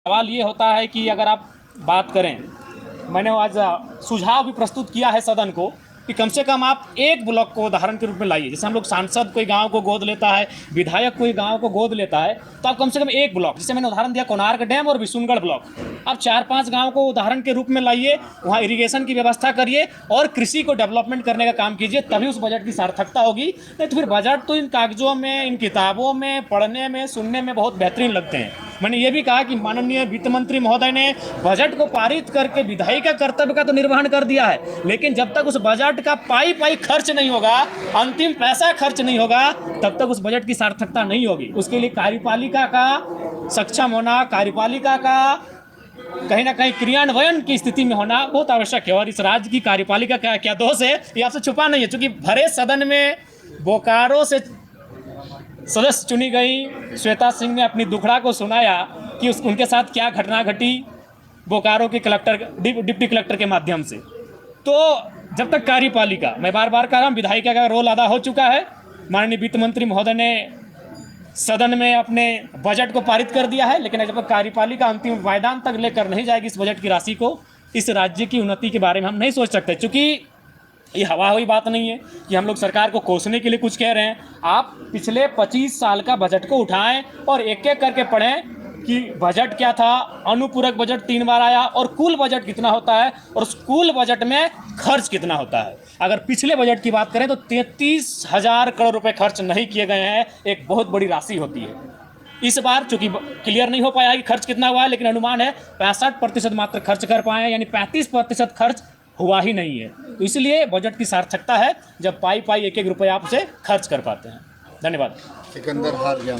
सवाल ये होता है कि अगर आप बात करें, मैंने आज सुझाव भी प्रस्तुत किया है सदन को कि कम से कम आप एक ब्लॉक को उदाहरण के रूप में लाइए। जैसे हम लोग सांसद कोई गांव को गोद लेता है, विधायक कोई गांव को गोद लेता है, तो आप कम से कम एक ब्लॉक, जैसे मैंने उदाहरण दिया कोणार्क डैम और विशुनगढ़ ब्लॉक, आप 4-5 गांव को उदाहरण के रूप में लाइए, वहाँ इरिगेशन की व्यवस्था करिए और कृषि को डेवलपमेंट करने का काम कीजिए, तभी उस बजट की सार्थकता होगी। नहीं तो फिर बजट तो इन कागजों में, इन किताबों में, पढ़ने में, सुनने में बहुत बेहतरीन लगते हैं। मैंने ये भी कहा कि माननीय वित्त मंत्री महोदय ने बजट को पारित करके विधायी का कर्तव्य का तो निर्वहन कर दिया है, लेकिन जब तक उस बजट का पाई खर्च नहीं होगा, अंतिम पैसा खर्च नहीं होगा, तब तक उस बजट की सार्थकता नहीं होगी। उसके लिए कार्यपालिका का सक्षम होना, कार्यपालिका का कहीं ना कहीं क्रियान्वयन की स्थिति में होना बहुत आवश्यक है। और इस राज्य की कार्यपालिका का क्या दोष है, ये आपसे छुपा नहीं है, क्योंकि भरे सदन में बोकारो से सदस्य चुनी गई श्वेता सिंह ने अपनी दुखड़ा को सुनाया कि उनके साथ क्या घटना घटी बोकारो के कलेक्टर, डिप्टी कलेक्टर के माध्यम से। तो जब तक कार्यपालिका, मैं बार बार कह रहा हूँ, विधायिका का रोल अदा हो चुका है। माननीय वित्त मंत्री महोदय ने सदन में अपने बजट को पारित कर दिया है, लेकिन जब तक कार्यपालिका अंतिम पायदान तक लेकर नहीं जाएगी इस बजट की राशि को, इस राज्य की उन्नति के बारे में हम नहीं सोच सकते। चूँकि ये हवा हुई बात नहीं है कि हम लोग सरकार को कोसने के लिए कुछ कह रहे हैं। आप पिछले 25 साल का बजट को उठाएं और एक एक करके पढ़ें कि बजट क्या था, अनुपूरक बजट 3 बार आया, और कुल बजट कितना होता है, और उस कुल बजट में खर्च कितना होता है। अगर पिछले बजट की बात करें तो 33,000 करोड़ रुपए खर्च नहीं किए गए हैं, एक बहुत बड़ी राशि होती है। इस बार चूंकि क्लियर नहीं हो पाया है कि खर्च कितना हुआ है, लेकिन अनुमान है 65% मात्र खर्च कर पाए हैं, यानी 35% खर्च हुआ ही नहीं है। तो इसलिए बजट की सार्थकता है जब पाई एक एक रुपये आप उसे खर्च कर पाते हैं। धन्यवाद। सिकंदर हार गया,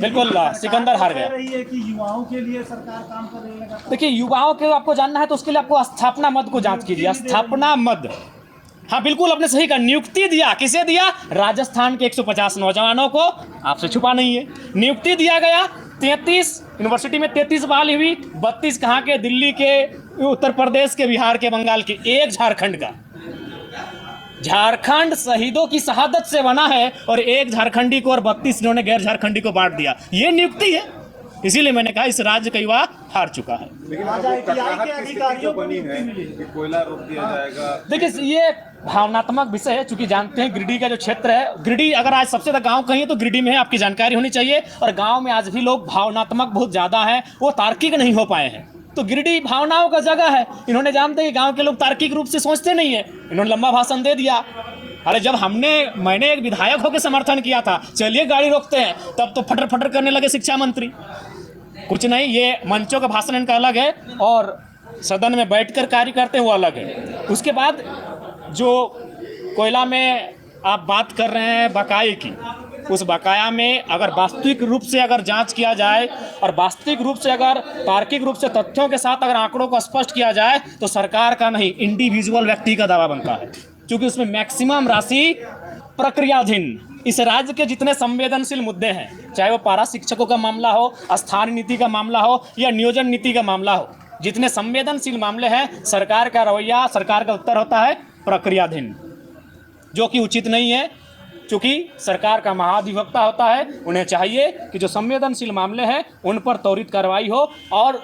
बिल्कुल सिकंदर हार गया। रही है कि युवाओं के लिए सरकार काम कर रही है। देखिए, युवाओं के आपको जानना है तो उसके लिए आपको स्थापना मद को जांच कीजिए। स्थापना मद, हाँ बिल्कुल आपने सही कहा, नियुक्ति दिया, किसे दिया? राजस्थान के 150 नौजवानों को, आपसे छुपा नहीं है। नियुक्ति दिया गया, 33 यूनिवर्सिटी में 33 बहाली हुई, 32 कहाँ के? दिल्ली के, उत्तर प्रदेश के, बिहार के, बंगाल के, एक झारखंड का। झारखंड शहीदों की शहादत से बना है और एक झारखंडी को और 32 इन्होंने गैर झारखंडी को बांट दिया, ये नियुक्ति है। इसीलिए मैंने कहा इस राज्य का युवा हार चुका है। कोयला रोक दिया जाएगा। देखिए, ये भावनात्मक विषय है, चूंकि जानते हैं गिरिडीह का जो क्षेत्र है, गिरिडीह अगर आज सबसे ज्यादा गांव कहीं है तो गिरिडीह में है, आपकी जानकारी होनी चाहिए। और गांव में आज भी लोग भावनात्मक बहुत ज्यादा हैं, वो तार्किक नहीं हो पाए हैं। तो गिरिडीह भावनाओं का जगह है। इन्होंने जानते हैं गांव के लोग तार्किक रूप से सोचते नहीं है, इन्होंने लंबा भाषण दे दिया। अरे जब मैंने एक विधायक होकर समर्थन किया था, चलिए गाड़ी रोकते हैं, तब तो फटर फटर करने लगे शिक्षा मंत्री। कुछ नहीं, ये मंचों का भाषण इनका अलग है और सदन में बैठकर कार्य करते हैं वो अलग है। उसके बाद जो कोयला में आप बात कर रहे हैं बकाये की, उस बकाया में अगर वास्तविक रूप से अगर जांच किया जाए और वास्तविक रूप से अगर तार्किक रूप से तथ्यों के साथ अगर आंकड़ों को स्पष्ट किया जाए तो सरकार का नहीं, इंडिविजुअल व्यक्ति का दावा बनता है, क्योंकि उसमें मैक्सिमम राशि प्रक्रियाधीन। इस राज्य के जितने संवेदनशील मुद्दे हैं, चाहे वो पारा शिक्षकों का मामला हो, स्थानीय नीति का मामला हो या नियोजन नीति का मामला हो, जितने संवेदनशील मामले हैं, सरकार का रवैया, सरकार का उत्तर होता है प्रक्रियाधीन, जो कि उचित नहीं है। चूँकि सरकार का महाधिवक्ता होता है, उन्हें चाहिए कि जो संवेदनशील मामले हैं उन पर त्वरित कार्रवाई हो और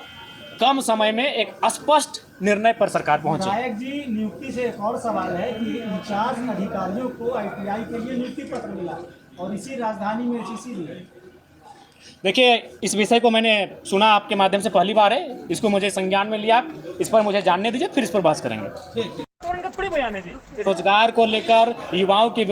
कम समय में एक स्पष्ट निर्णय पर सरकार पहुंचे। विधायक जी, नियुक्ति से एक और सवाल है कि इंचार्ज अधिकारियों को आईटीआई के लिए नियुक्ति पत्र मिला और इसी राजधानी में एचईसी लिए। देखिए, इस विषय को मैंने सुना आपके माध्यम से पहली बार है, इसको मुझे संज्ञान में लिया, इस पर मुझे जानने दीजिए, फिर इस पर बहस करेंगे। रोजगार को लेकर, युवाओं की